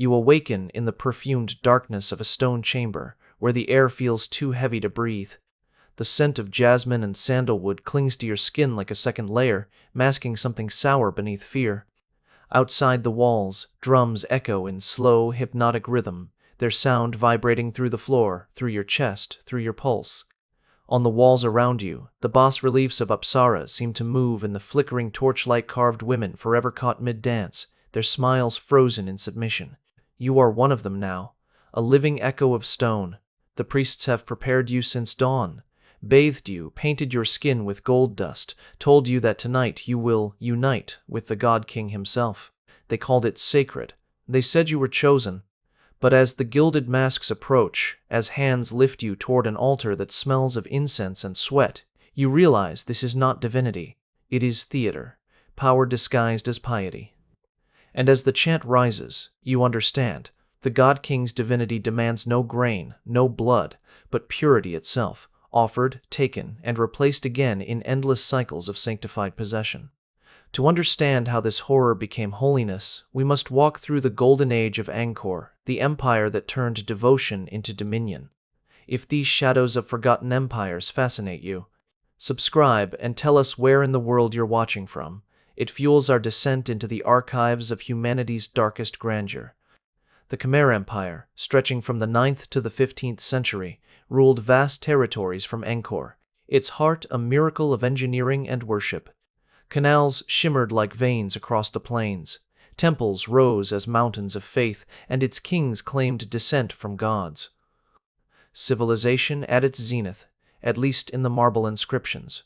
You awaken in the perfumed darkness of a stone chamber, where the air feels too heavy to breathe. The scent of jasmine and sandalwood clings to your skin like a second layer, masking something sour beneath fear. Outside the walls, drums echo in slow, hypnotic rhythm, their sound vibrating through the floor, through your chest, through your pulse. On the walls around you, the bas-reliefs of Apsaras seem to move in the flickering torchlight-carved women forever caught mid-dance, their smiles frozen in submission. You are one of them now, a living echo of stone. The priests have prepared you since dawn, bathed you, painted your skin with gold dust, told you that tonight you will unite with the God King himself. They called it sacred. They said you were chosen. But as the gilded masks approach, as hands lift you toward an altar that smells of incense and sweat, you realize this is not divinity. It is theater, power disguised as piety. And as the chant rises, you understand, the God King's divinity demands no grain, no blood, but purity itself, offered, taken, and replaced again in endless cycles of sanctified possession. To understand how this horror became holiness, we must walk through the golden age of Angkor, the empire that turned devotion into dominion. If these shadows of forgotten empires fascinate you, subscribe and tell us where in the world you're watching from. It fuels our descent into the archives of humanity's darkest grandeur. The Khmer Empire, stretching from the 9th to the 15th century, ruled vast territories from Angkor, its heart a miracle of engineering and worship. Canals shimmered like veins across the plains, temples rose as mountains of faith, and its kings claimed descent from gods. Civilization at its zenith, at least in the marble inscriptions.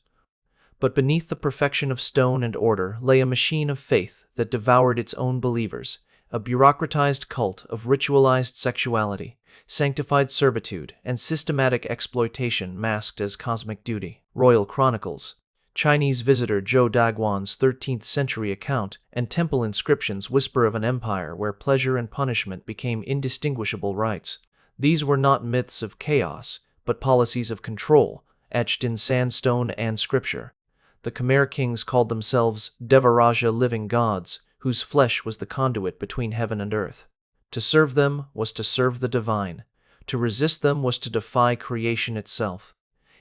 But beneath the perfection of stone and order lay a machine of faith that devoured its own believers, a bureaucratized cult of ritualized sexuality, sanctified servitude, and systematic exploitation masked as cosmic duty. Royal Chronicles, Chinese visitor Zhou Daguan's 13th century account, and temple inscriptions whisper of an empire where pleasure and punishment became indistinguishable rites. These were not myths of chaos, but policies of control, etched in sandstone and scripture. The Khmer kings called themselves Devaraja, living gods, whose flesh was the conduit between heaven and earth. To serve them was to serve the divine. To resist them was to defy creation itself.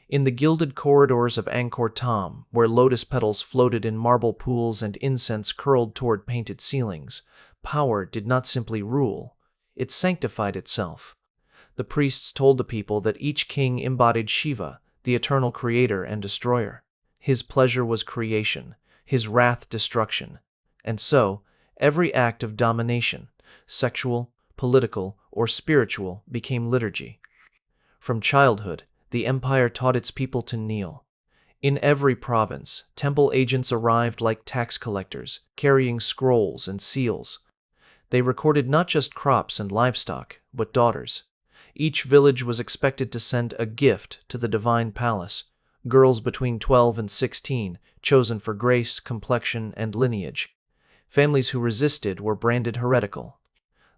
In the gilded corridors of Angkor Thom, where lotus petals floated in marble pools and incense curled toward painted ceilings, power did not simply rule, it sanctified itself. The priests told the people that each king embodied Shiva, the eternal creator and destroyer. His pleasure was creation, his wrath destruction. And so, every act of domination, sexual, political, or spiritual, became liturgy. From childhood, the empire taught its people to kneel. In every province, temple agents arrived like tax collectors, carrying scrolls and seals. They recorded not just crops and livestock, but daughters. Each village was expected to send a gift to the divine palace, girls between 12 and 16, chosen for grace, complexion, and lineage. Families who resisted were branded heretical.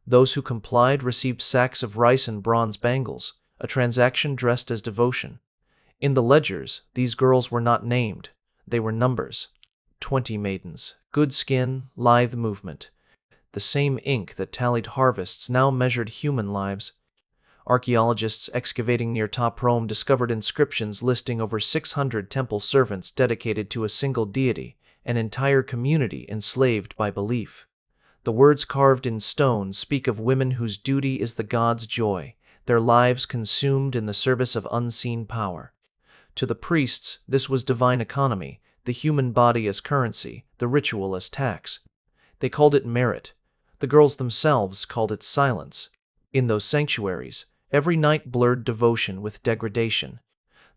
Those who complied received sacks of rice and bronze bangles, a transaction dressed as devotion. In the ledgers, these girls were not named, they were numbers. 20 maidens, good skin, lithe movement. The same ink that tallied harvests now measured human lives. Archaeologists excavating near Top Rome discovered inscriptions listing over 600 temple servants dedicated to a single deity, an entire community enslaved by belief. The words carved in stone speak of women whose duty is the god's joy, their lives consumed in the service of unseen power. To the priests, this was divine economy, the human body as currency, the ritual as tax. They called it merit. The girls themselves called it silence. In those sanctuaries, every night blurred devotion with degradation.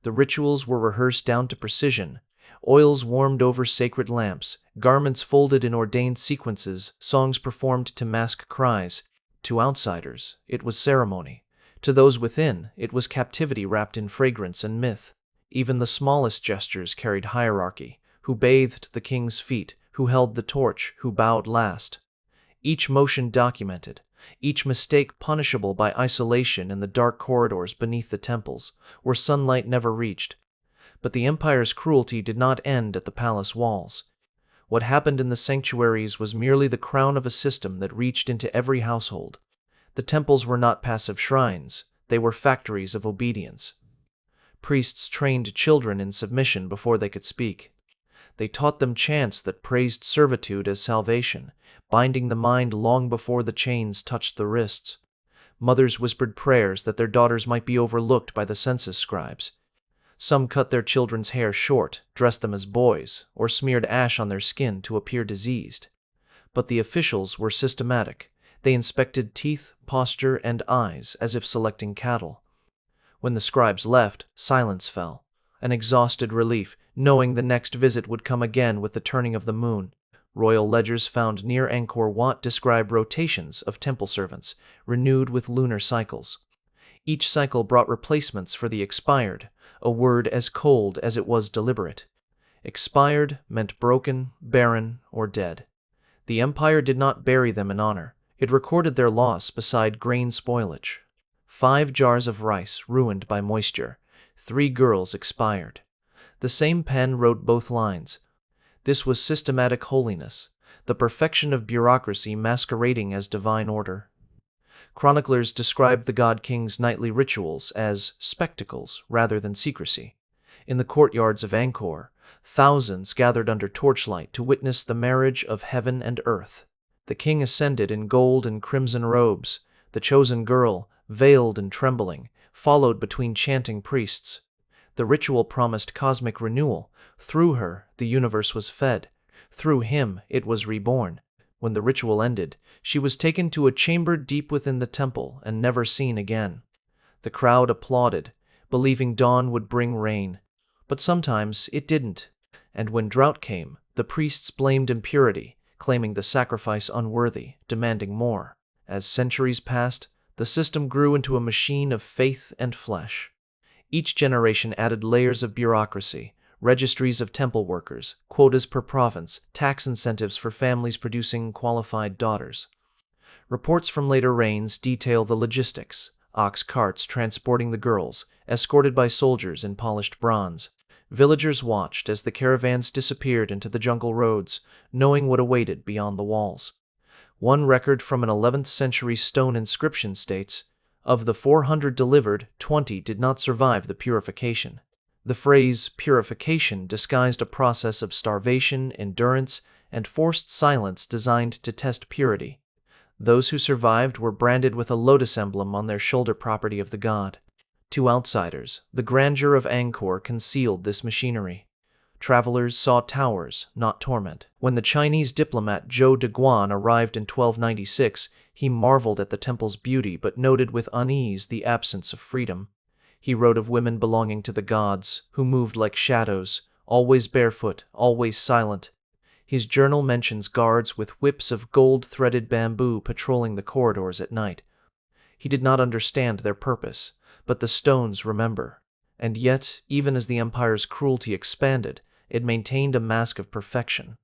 The rituals were rehearsed down to precision. Oils warmed over sacred lamps, garments folded in ordained sequences, songs performed to mask cries. To outsiders, it was ceremony. To those within, it was captivity wrapped in fragrance and myth. Even the smallest gestures carried hierarchy: who bathed the king's feet, who held the torch, who bowed last. Each motion documented, each mistake punishable by isolation in the dark corridors beneath the temples, where sunlight never reached. But the empire's cruelty did not end at the palace walls. What happened in the sanctuaries was merely the crown of a system that reached into every household. The temples were not passive shrines, they were factories of obedience. Priests trained children in submission before they could speak. They taught them chants that praised servitude as salvation, binding the mind long before the chains touched the wrists. Mothers whispered prayers that their daughters might be overlooked by the census scribes. Some cut their children's hair short, dressed them as boys, or smeared ash on their skin to appear diseased. But the officials were systematic. They inspected teeth, posture, and eyes as if selecting cattle. When the scribes left, silence fell, an exhausted relief, knowing the next visit would come again with the turning of the moon. Royal ledgers found near Angkor Wat describe rotations of temple servants, renewed with lunar cycles. Each cycle brought replacements for the expired, a word as cold as it was deliberate. Expired meant broken, barren, or dead. The empire did not bury them in honor. It recorded their loss beside grain spoilage. 5 jars of rice ruined by moisture. 3 girls expired. The same pen wrote both lines. This was systematic holiness, the perfection of bureaucracy masquerading as divine order. Chroniclers described the god king's nightly rituals as spectacles rather than secrecy. In the courtyards of Angkor, thousands gathered under torchlight to witness the marriage of heaven and earth. The king ascended in gold and crimson robes, the chosen girl, veiled and trembling, followed between chanting priests. The ritual promised cosmic renewal. Through her, the universe was fed. Through him, it was reborn. When the ritual ended, she was taken to a chamber deep within the temple and never seen again. The crowd applauded, believing dawn would bring rain. But sometimes it didn't. And when drought came, the priests blamed impurity, claiming the sacrifice unworthy, demanding more. As centuries passed, the system grew into a machine of faith and flesh. Each generation added layers of bureaucracy, registries of temple workers, quotas per province, tax incentives for families producing qualified daughters. Reports from later reigns detail the logistics: ox carts transporting the girls, escorted by soldiers in polished bronze. Villagers watched as the caravans disappeared into the jungle roads, knowing what awaited beyond the walls. One record from an 11th century stone inscription states, "Of the 400 delivered, 20 did not survive the purification." The phrase purification disguised a process of starvation, endurance, and forced silence designed to test purity. Those who survived were branded with a lotus emblem on their shoulder, property of the god. To outsiders, the grandeur of Angkor concealed this machinery. Travelers saw towers, not torment. When the Chinese diplomat Zhou Deguan arrived in 1296, he marveled at the temple's beauty but noted with unease the absence of freedom. He wrote of women belonging to the gods, who moved like shadows, always barefoot, always silent. His journal mentions guards with whips of gold-threaded bamboo patrolling the corridors at night. He did not understand their purpose, but the stones remember. And yet, even as the empire's cruelty expanded, it maintained a mask of perfection.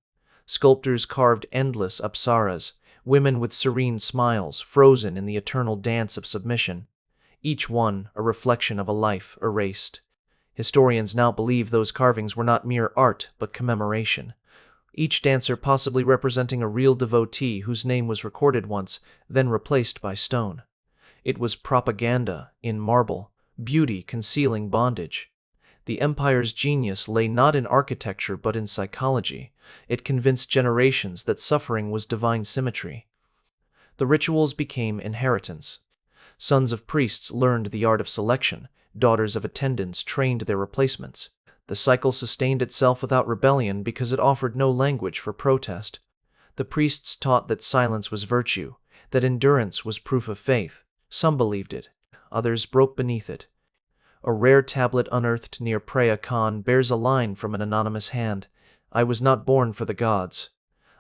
Sculptors carved endless apsaras, women with serene smiles, frozen in the eternal dance of submission, each one a reflection of a life erased. Historians now believe those carvings were not mere art, but commemoration. Each dancer possibly representing a real devotee whose name was recorded once, then replaced by stone. It was propaganda in marble, beauty concealing bondage. The empire's genius lay not in architecture but in psychology. It convinced generations that suffering was divine symmetry. The rituals became inheritance. Sons of priests learned the art of selection, daughters of attendants trained their replacements. The cycle sustained itself without rebellion because it offered no language for protest. The priests taught that silence was virtue, that endurance was proof of faith. Some believed it, others broke beneath it. A rare tablet unearthed near Preah Khan bears a line from an anonymous hand: "I was not born for the gods.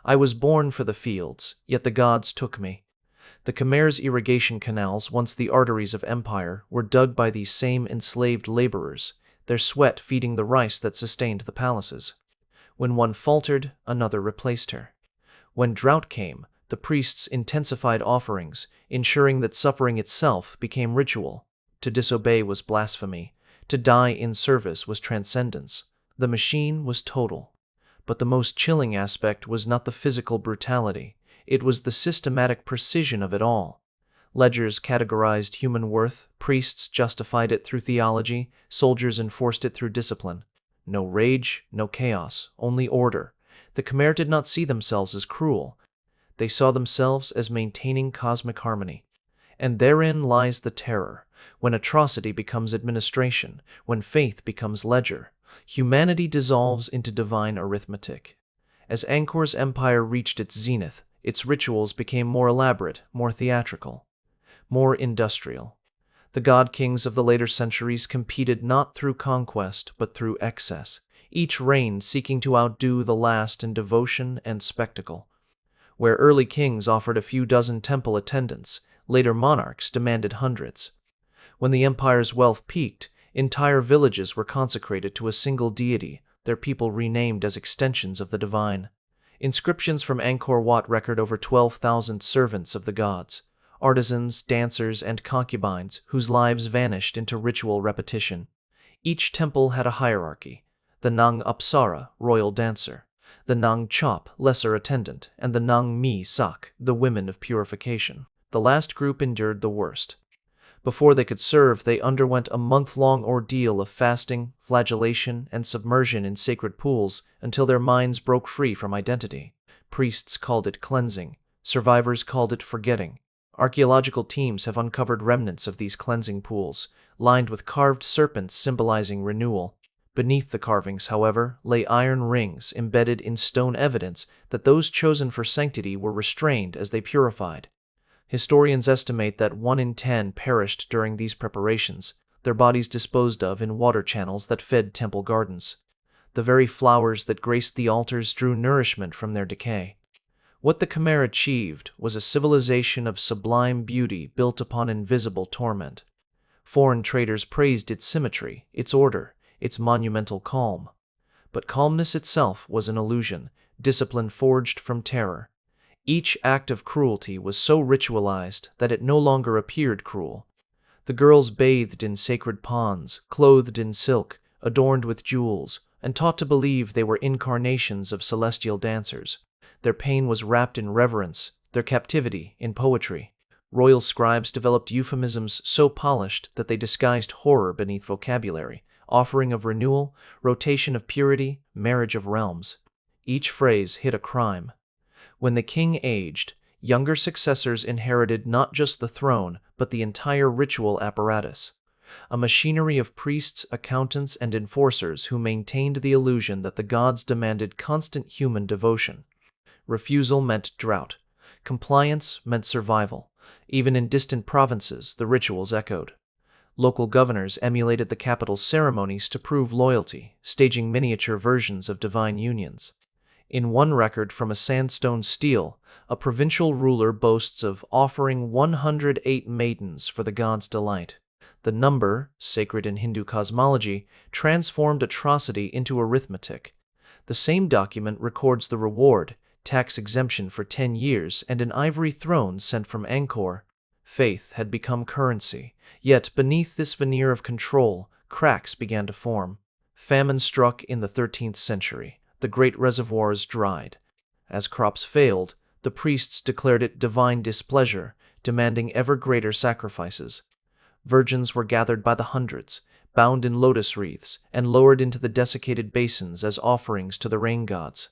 I was born for the fields, yet the gods took me." The Khmer's irrigation canals, once the arteries of empire, were dug by these same enslaved laborers, their sweat feeding the rice that sustained the palaces. When one faltered, another replaced her. When drought came, the priests intensified offerings, ensuring that suffering itself became ritual. To disobey was blasphemy. To die in service was transcendence. The machine was total. But the most chilling aspect was not the physical brutality. It was the systematic precision of it all. Ledgers categorized human worth, priests justified it through theology, soldiers enforced it through discipline. No rage, no chaos, only order. The Khmer did not see themselves as cruel. They saw themselves as maintaining cosmic harmony. And therein lies the terror. When atrocity becomes administration, when faith becomes ledger, humanity dissolves into divine arithmetic. As Angkor's empire reached its zenith, its rituals became more elaborate, more theatrical, more industrial. The god-kings of the later centuries competed not through conquest, but through excess, each reign seeking to outdo the last in devotion and spectacle. Where early kings offered a few dozen temple attendants, later monarchs demanded hundreds. When the empire's wealth peaked, entire villages were consecrated to a single deity, their people renamed as extensions of the divine. Inscriptions from Angkor Wat record over 12,000 servants of the gods, artisans, dancers, and concubines whose lives vanished into ritual repetition. Each temple had a hierarchy: the Nang Apsara, royal dancer; the Nang Chop, lesser attendant; and the Nang Mi Sak, the women of purification. The last group endured the worst. Before they could serve, they underwent a month-long ordeal of fasting, flagellation, and submersion in sacred pools until their minds broke free from identity. Priests called it cleansing. Survivors called it forgetting. Archaeological teams have uncovered remnants of these cleansing pools, lined with carved serpents symbolizing renewal. Beneath the carvings, however, lay iron rings embedded in stone, evidence that those chosen for sanctity were restrained as they purified. Historians estimate that 1 in 10 perished during these preparations, their bodies disposed of in water channels that fed temple gardens. The very flowers that graced the altars drew nourishment from their decay. What the Khmer achieved was a civilization of sublime beauty built upon invisible torment. Foreign traders praised its symmetry, its order, its monumental calm. But calmness itself was an illusion, discipline forged from terror. Each act of cruelty was so ritualized that it no longer appeared cruel. The girls bathed in sacred ponds, clothed in silk, adorned with jewels, and taught to believe they were incarnations of celestial dancers. Their pain was wrapped in reverence, their captivity in poetry. Royal scribes developed euphemisms so polished that they disguised horror beneath vocabulary: offering of renewal, rotation of purity, marriage of realms. Each phrase hid a crime. When the king aged, younger successors inherited not just the throne, but the entire ritual apparatus. A machinery of priests, accountants, and enforcers who maintained the illusion that the gods demanded constant human devotion. Refusal meant drought. Compliance meant survival. Even in distant provinces, the rituals echoed. Local governors emulated the capital's ceremonies to prove loyalty, staging miniature versions of divine unions. In one record from a sandstone stele, a provincial ruler boasts of offering 108 maidens for the god's delight. The number, sacred in Hindu cosmology, transformed atrocity into arithmetic. The same document records the reward: tax exemption for 10 years and an ivory throne sent from Angkor. Faith had become currency, yet beneath this veneer of control, cracks began to form. Famine struck in the 13th century. The great reservoirs dried. As crops failed, the priests declared it divine displeasure, demanding ever greater sacrifices. Virgins were gathered by the hundreds, bound in lotus wreaths, and lowered into the desiccated basins as offerings to the rain gods.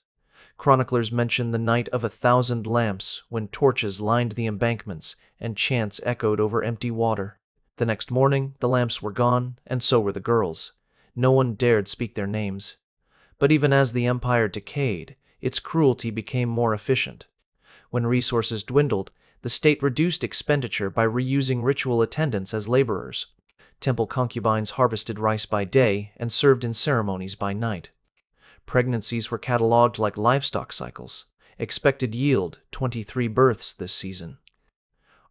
Chroniclers mention the night of 1,000 lamps, when torches lined the embankments and chants echoed over empty water. The next morning, the lamps were gone, and so were the girls. No one dared speak their names. But even as the empire decayed, its cruelty became more efficient. When resources dwindled, the state reduced expenditure by reusing ritual attendants as laborers. Temple concubines harvested rice by day and served in ceremonies by night. Pregnancies were catalogued like livestock cycles. Expected yield: 23 births this season.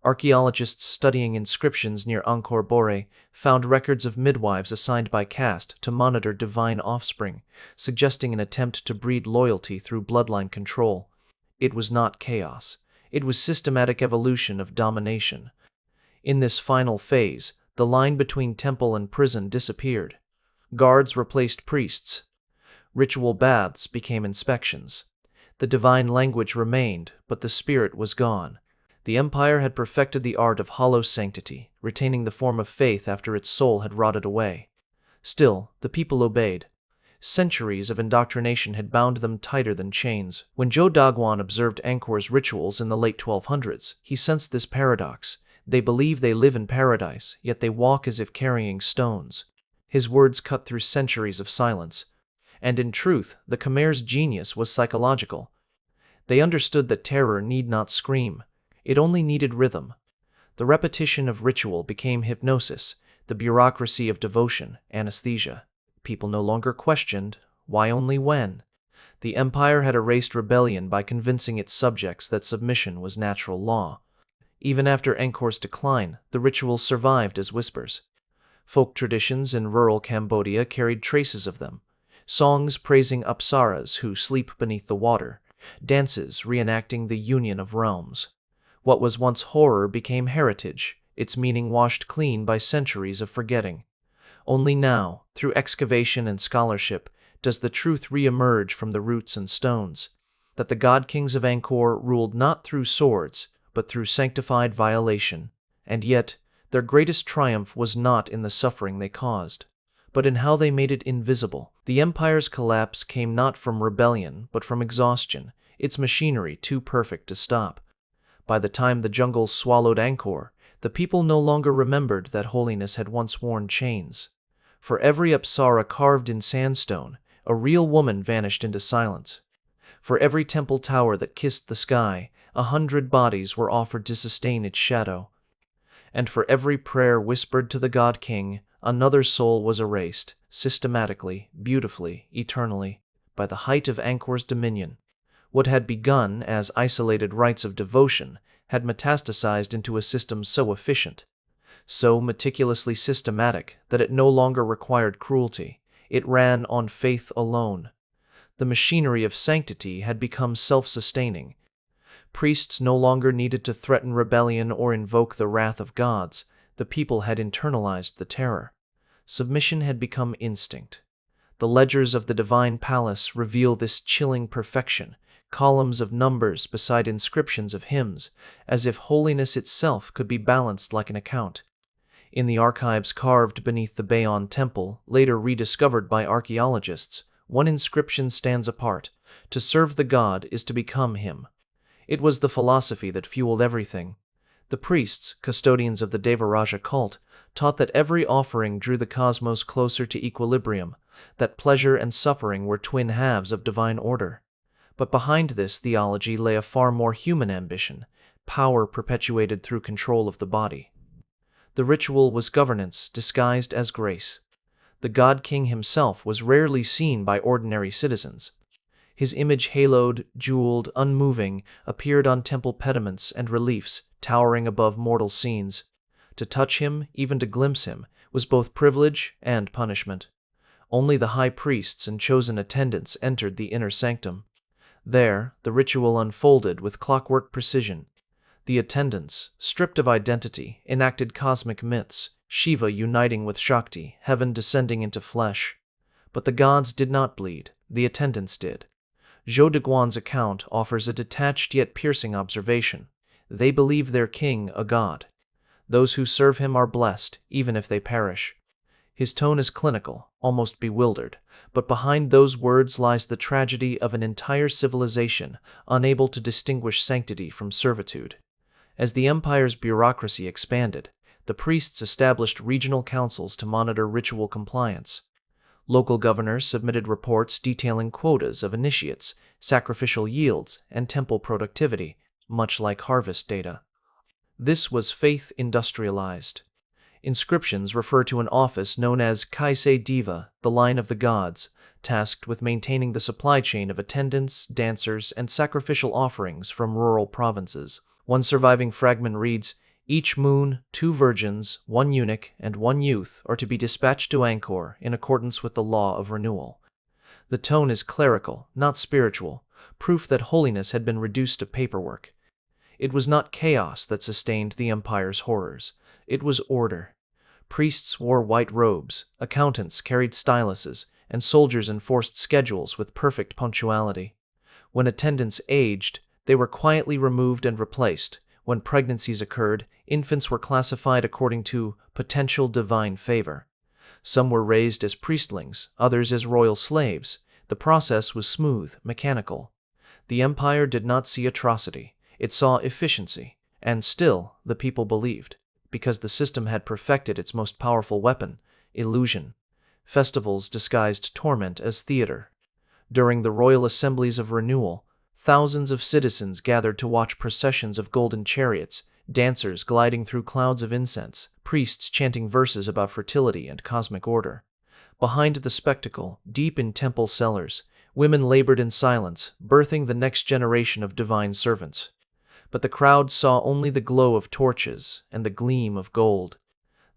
Archaeologists studying inscriptions near Angkor Bore found records of midwives assigned by caste to monitor divine offspring, suggesting an attempt to breed loyalty through bloodline control. It was not chaos. It was systematic evolution of domination. In this final phase, the line between temple and prison disappeared. Guards replaced priests. Ritual baths became inspections. The divine language remained, but the spirit was gone. The empire had perfected the art of hollow sanctity, retaining the form of faith after its soul had rotted away. Still, the people obeyed. Centuries of indoctrination had bound them tighter than chains. When Zhou Daguan observed Angkor's rituals in the late 1200s, he sensed this paradox. They believe they live in paradise, yet they walk as if carrying stones. His words cut through centuries of silence. And in truth, the Khmer's genius was psychological. They understood that terror need not scream. It only needed rhythm. The repetition of ritual became hypnosis, the bureaucracy of devotion, anesthesia. People no longer questioned, why only when? The empire had erased rebellion by convincing its subjects that submission was natural law. Even after Angkor's decline, the rituals survived as whispers. Folk traditions in rural Cambodia carried traces of them. Songs praising apsaras who sleep beneath the water, dances reenacting the union of realms. What was once horror became heritage, its meaning washed clean by centuries of forgetting. Only now, through excavation and scholarship, does the truth re-emerge from the roots and stones, that the god-kings of Angkor ruled not through swords, but through sanctified violation. And yet, their greatest triumph was not in the suffering they caused, but in how they made it invisible. The empire's collapse came not from rebellion, but from exhaustion, its machinery too perfect to stop. By the time the jungles swallowed Angkor, the people no longer remembered that holiness had once worn chains. For every apsara carved in sandstone, a real woman vanished into silence. For every temple tower that kissed the sky, 100 bodies were offered to sustain its shadow. And for every prayer whispered to the god-king, another soul was erased, systematically, beautifully, eternally, by the height of Angkor's dominion. What had begun as isolated rites of devotion had metastasized into a system so efficient, so meticulously systematic that it no longer required cruelty. It ran on faith alone. The machinery of sanctity had become self-sustaining. Priests no longer needed to threaten rebellion or invoke the wrath of gods. The people had internalized the terror. Submission had become instinct. The ledgers of the divine palace reveal this chilling perfection, columns of numbers beside inscriptions of hymns, as if holiness itself could be balanced like an account. In the archives carved beneath the Bayon Temple, later rediscovered by archaeologists, one inscription stands apart: to serve the god is to become him. It was the philosophy that fueled everything. The priests, custodians of the Devaraja cult, taught that every offering drew the cosmos closer to equilibrium, that pleasure and suffering were twin halves of divine order. But behind this theology lay a far more human ambition, power perpetuated through control of the body. The ritual was governance disguised as grace. The god-king himself was rarely seen by ordinary citizens. His image, haloed, jeweled, unmoving, appeared on temple pediments and reliefs, towering above mortal scenes. To touch him, even to glimpse him, was both privilege and punishment. Only the high priests and chosen attendants entered the inner sanctum. There, the ritual unfolded with clockwork precision. The attendants, stripped of identity, enacted cosmic myths, Shiva uniting with Shakti, heaven descending into flesh. But the gods did not bleed, the attendants did. Zhou Daguan's account offers a detached yet piercing observation. They believe their king a god. Those who serve him are blessed, even if they perish. His tone is clinical, almost bewildered, but behind those words lies the tragedy of an entire civilization, unable to distinguish sanctity from servitude. As the empire's bureaucracy expanded, the priests established regional councils to monitor ritual compliance. Local governors submitted reports detailing quotas of initiates, sacrificial yields, and temple productivity, much like harvest data. This was faith industrialized. Inscriptions refer to an office known as Kaise Diva, the line of the gods, tasked with maintaining the supply chain of attendants, dancers, and sacrificial offerings from rural provinces. One surviving fragment reads, "Each moon, 2 virgins, 1 eunuch, and 1 youth are to be dispatched to Angkor in accordance with the law of renewal." The tone is clerical, not spiritual, proof that holiness had been reduced to paperwork. It was not chaos that sustained the empire's horrors. It was order. Priests wore white robes, accountants carried styluses, and soldiers enforced schedules with perfect punctuality. When attendants aged, they were quietly removed and replaced. When pregnancies occurred, infants were classified according to potential divine favor. Some were raised as priestlings, others as royal slaves. The process was smooth, mechanical. The empire did not see atrocity, it saw efficiency, and still the people believed, because the system had perfected its most powerful weapon, illusion. Festivals disguised torment as theater. During the royal assemblies of renewal, thousands of citizens gathered to watch processions of golden chariots, dancers gliding through clouds of incense, priests chanting verses about fertility and cosmic order. Behind the spectacle, deep in temple cellars, women labored in silence, birthing the next generation of divine servants. But the crowd saw only the glow of torches and the gleam of gold.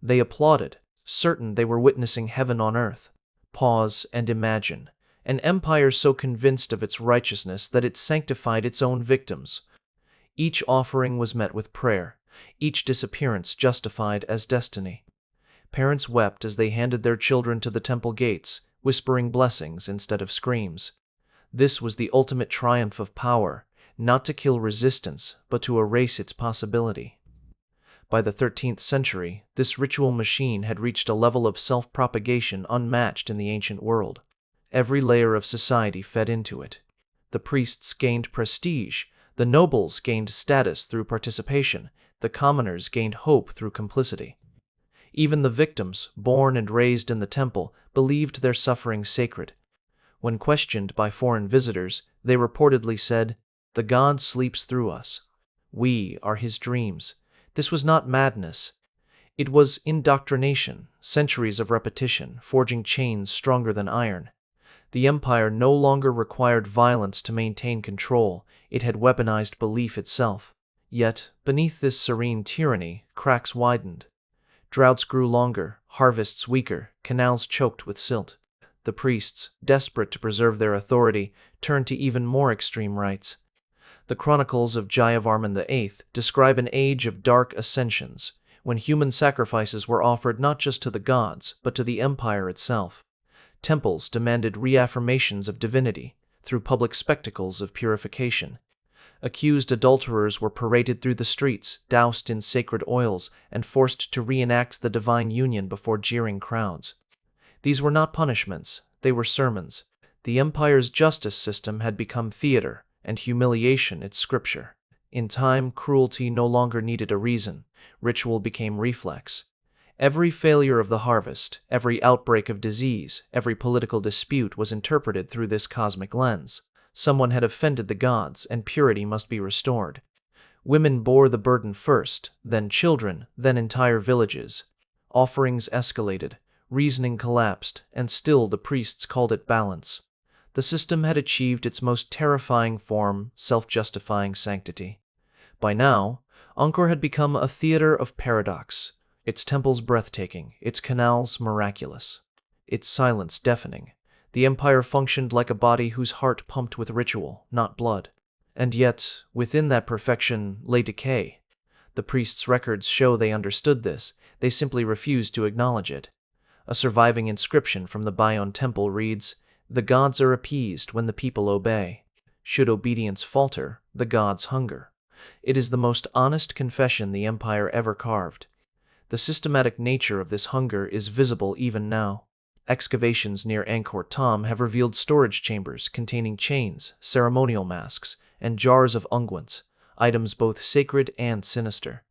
They applauded, certain they were witnessing heaven on earth. Pause and imagine. An empire so convinced of its righteousness that it sanctified its own victims. Each offering was met with prayer, each disappearance justified as destiny. Parents wept as they handed their children to the temple gates, whispering blessings instead of screams. This was the ultimate triumph of power, not to kill resistance, but to erase its possibility. By the 13th century, this ritual machine had reached a level of self-propagation unmatched in the ancient world. Every layer of society fed into it. The priests gained prestige, the nobles gained status through participation, the commoners gained hope through complicity. Even the victims, born and raised in the temple, believed their suffering sacred. When questioned by foreign visitors, they reportedly said, "The God sleeps through us. We are his dreams." This was not madness. It was indoctrination, centuries of repetition, forging chains stronger than iron. The empire no longer required violence to maintain control, it had weaponized belief itself. Yet, beneath this serene tyranny, cracks widened. Droughts grew longer, harvests weaker, canals choked with silt. The priests, desperate to preserve their authority, turned to even more extreme rites. The chronicles of Jayavarman VIII describe an age of dark ascensions, when human sacrifices were offered not just to the gods, but to the empire itself. Temples demanded reaffirmations of divinity through public spectacles of purification. Accused adulterers were paraded through the streets, doused in sacred oils, and forced to reenact the divine union before jeering crowds. These were not punishments, they were sermons. The empire's justice system had become theater, and humiliation its scripture. In time, cruelty no longer needed a reason. Ritual became reflex. Every failure of the harvest, every outbreak of disease, every political dispute was interpreted through this cosmic lens. Someone had offended the gods, and purity must be restored. Women bore the burden first, then children, then entire villages. Offerings escalated, reasoning collapsed, and still the priests called it balance. The system had achieved its most terrifying form, self-justifying sanctity. By now, Angkor had become a theater of paradox, its temples breathtaking, its canals miraculous, its silence deafening. The empire functioned like a body whose heart pumped with ritual, not blood. And yet, within that perfection lay decay. The priests' records show they understood this, they simply refused to acknowledge it. A surviving inscription from the Bayon temple reads, "The gods are appeased when the people obey. Should obedience falter, the gods hunger." It is the most honest confession the empire ever carved. The systematic nature of this hunger is visible even now. Excavations near Angkor Thom have revealed storage chambers containing chains, ceremonial masks, and jars of unguents, items both sacred and sinister.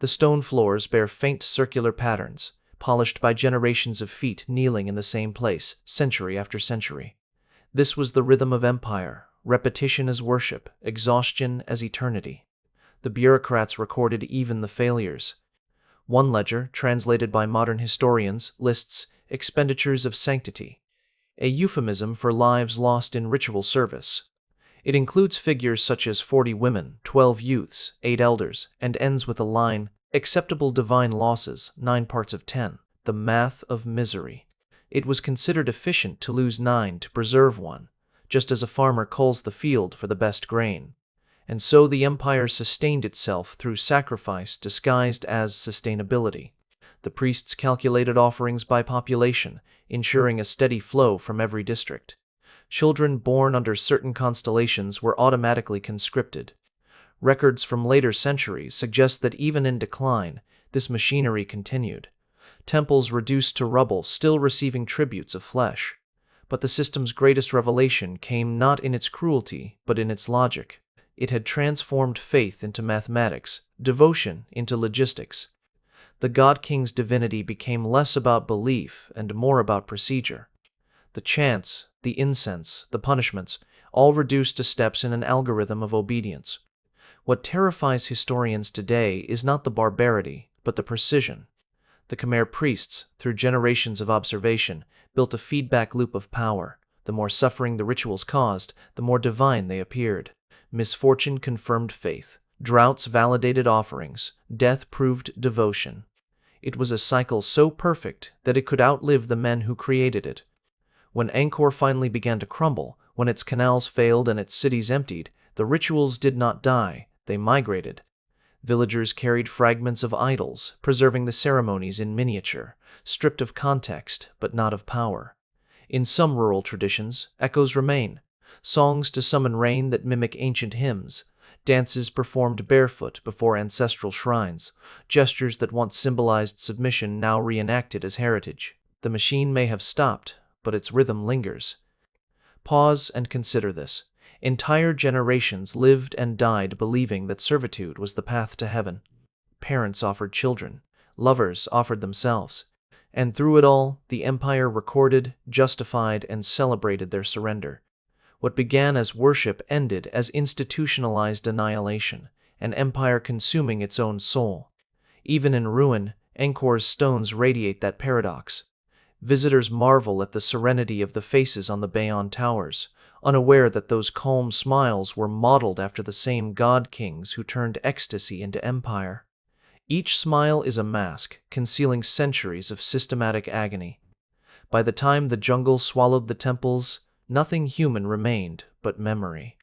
The stone floors bear faint circular patterns, polished by generations of feet kneeling in the same place, century after century. This was the rhythm of empire, repetition as worship, exhaustion as eternity. The bureaucrats recorded even the failures. One ledger, translated by modern historians, lists expenditures of sanctity, a euphemism for lives lost in ritual service. It includes figures such as 40 women, 12 youths, 8 elders, and ends with a line, "Acceptable divine losses, 9 parts of 10, the math of misery." It was considered efficient to lose 9 to preserve 1, just as a farmer culls the field for the best grain. And so the empire sustained itself through sacrifice disguised as sustainability. The priests calculated offerings by population, ensuring a steady flow from every district. Children born under certain constellations were automatically conscripted. Records from later centuries suggest that even in decline, this machinery continued. Temples reduced to rubble still receiving tributes of flesh. But the system's greatest revelation came not in its cruelty, but in its logic. It had transformed faith into mathematics, devotion into logistics. The God King's divinity became less about belief and more about procedure. The chants, the incense, the punishments, all reduced to steps in an algorithm of obedience. What terrifies historians today is not the barbarity, but the precision. The Khmer priests, through generations of observation, built a feedback loop of power. The more suffering the rituals caused, the more divine they appeared. Misfortune confirmed faith. Droughts validated offerings. Death proved devotion. It was a cycle so perfect that it could outlive the men who created it. When Angkor finally began to crumble, when its canals failed and its cities emptied, the rituals did not die, they migrated. Villagers carried fragments of idols, preserving the ceremonies in miniature, stripped of context but not of power. In some rural traditions, echoes remain, songs to summon rain that mimic ancient hymns, dances performed barefoot before ancestral shrines, gestures that once symbolized submission now reenacted as heritage. The machine may have stopped, but its rhythm lingers. Pause and consider this. Entire generations lived and died believing that servitude was the path to heaven. Parents offered children, lovers offered themselves, and through it all, the empire recorded, justified, and celebrated their surrender. What began as worship ended as institutionalized annihilation, an empire consuming its own soul. Even in ruin, Angkor's stones radiate that paradox. Visitors marvel at the serenity of the faces on the Bayon towers, unaware that those calm smiles were modeled after the same god kings who turned ecstasy into empire. Each smile is a mask, concealing centuries of systematic agony. By the time the jungle swallowed the temples, nothing human remained but memory.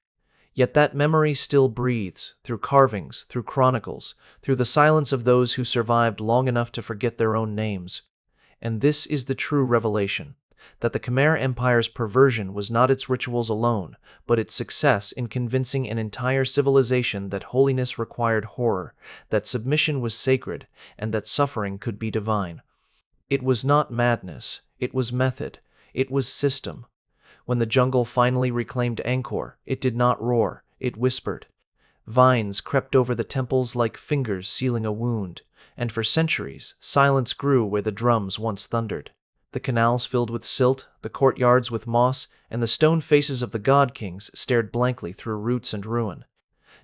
Yet that memory still breathes, through carvings, through chronicles, through the silence of those who survived long enough to forget their own names. And this is the true revelation, that the Khmer Empire's perversion was not its rituals alone, but its success in convincing an entire civilization that holiness required horror, that submission was sacred, and that suffering could be divine. It was not madness, it was method, it was system. When the jungle finally reclaimed Angkor, it did not roar, it whispered. Vines crept over the temples like fingers sealing a wound, and for centuries, silence grew where the drums once thundered. The canals filled with silt, the courtyards with moss, and the stone faces of the god kings stared blankly through roots and ruin.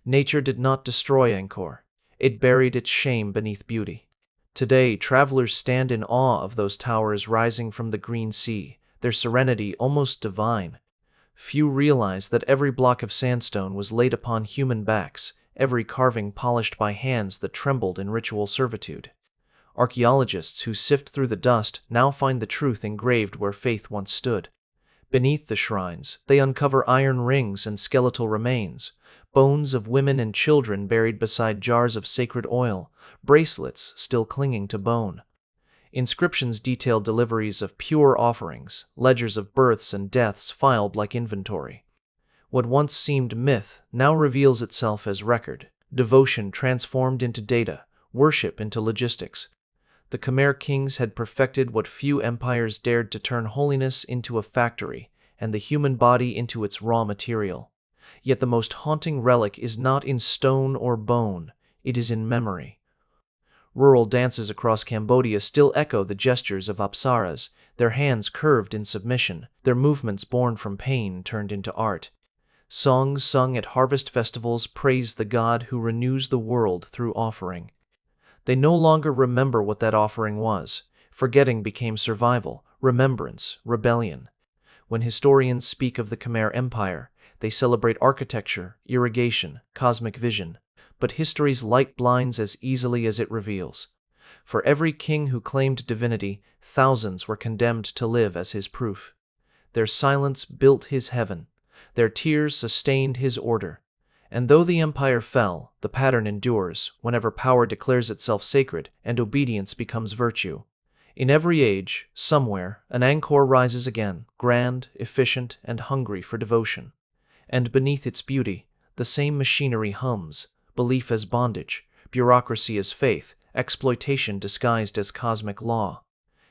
Nature did not destroy Angkor. It buried its shame beneath beauty. Today, travelers stand in awe of those towers rising from the green sea, their serenity almost divine. Few realize that every block of sandstone was laid upon human backs, every carving polished by hands that trembled in ritual servitude. Archaeologists who sift through the dust now find the truth engraved where faith once stood. Beneath the shrines, they uncover iron rings and skeletal remains, bones of women and children buried beside jars of sacred oil, bracelets still clinging to bone. Inscriptions detail deliveries of pure offerings, ledgers of births and deaths filed like inventory. What once seemed myth now reveals itself as record, devotion transformed into data, worship into logistics. The Khmer kings had perfected what few empires dared to turn holiness into a factory and the human body into its raw material. Yet the most haunting relic is not in stone or bone, it is in memory. Rural dances across Cambodia still echo the gestures of apsaras, their hands curved in submission, their movements born from pain turned into art. Songs sung at harvest festivals praise the God who renews the world through offering. They no longer remember what that offering was. Forgetting became survival, remembrance, rebellion. When historians speak of the Khmer Empire, they celebrate architecture, irrigation, cosmic vision. But history's light blinds as easily as it reveals. For every king who claimed divinity, thousands were condemned to live as his proof. Their silence built his heaven. Their tears sustained his order. And though the empire fell, the pattern endures whenever power declares itself sacred and obedience becomes virtue. In every age, somewhere, an Angkor rises again, grand, efficient, and hungry for devotion. And beneath its beauty, the same machinery hums, belief as bondage, bureaucracy as faith, exploitation disguised as cosmic law.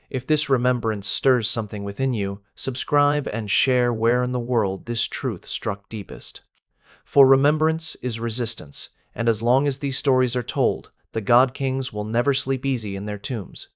If this remembrance stirs something within you, subscribe and share where in the world this truth struck deepest. For remembrance is resistance, and as long as these stories are told, the God Kings will never sleep easy in their tombs.